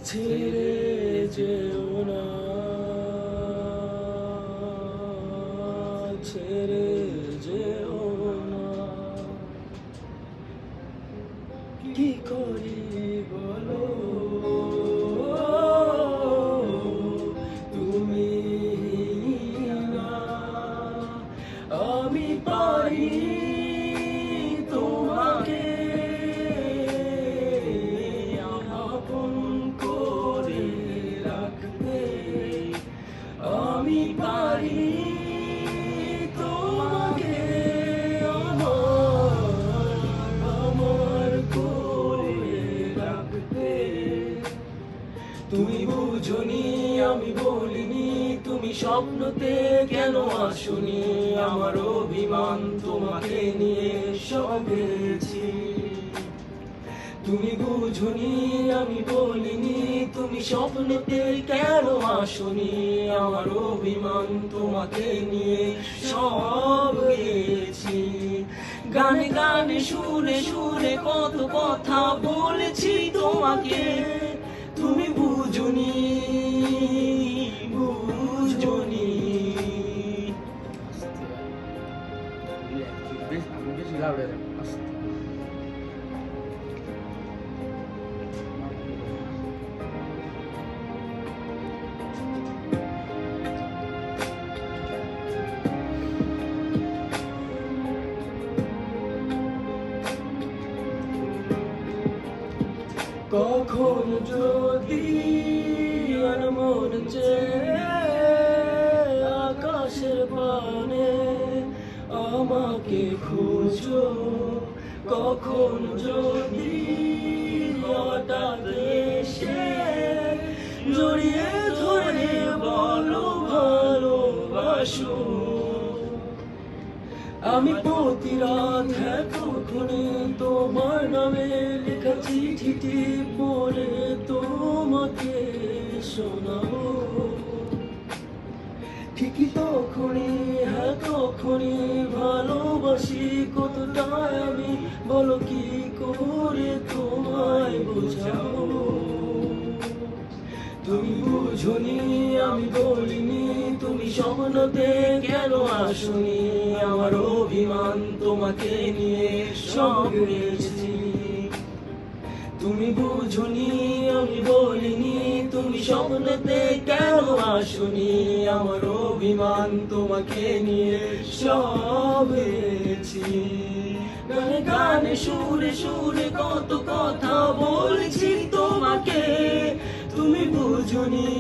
ছেড়ে যেও না, ছেড়ে যেও না। কি করি বলো, তুমি না। আমি পারি তোমাকে আপন করে রাখতে, আমি পারি তোমাকে আমার করে রাখতে। তুমি বুঝনি আমি বলিনি, তুমি স্বপ্নতে কেন আসনি, আমার অভিমান তোমাকে নিয়ে সব গেছি। তুমি বুঝনি আমি বলিনি, তুমি স্বপ্নতে কেন আসনি, আমার অভিমান তোমাকে নিয়ে সব গেছি। গানে গানে সুরে সুরে কত কথা বলেছি তোমাকে, তুমি বুঝনি বুঝনি। বেশি লাউড হয়ে যাবে। কখন যদি মন আকাশের পানে আমাকে খুঁজো, কখন যদি হঠাৎ এসে জড়িয়ে ধরে বলো ভালোবাসো। আমি প্রতি রাত এতক্ষণে তোমার নামে লেখা চিঠিটি পড়ে তোমাকে শোনাবো। ঠিকই তখনই ভালোবাসি কতটা আমি, বলো কি করে তোমায় বোঝাবো। তুমি বুঝনি আমি বলিনি, তুমি স্বপ্নতে কেন আসনি, আমার অভিমান তোমাকে নিয়ে সব গেছি। তুমি বুঝনি আমি বলিনি, তুমি স্বপ্নতে কেন আসনি, আমার অভিমান তোমাকে নিয়ে সব গেছি। গানে গানে সুরে সুরে কত কথা বলেছি তোমাকে, তুমি বুঝনি।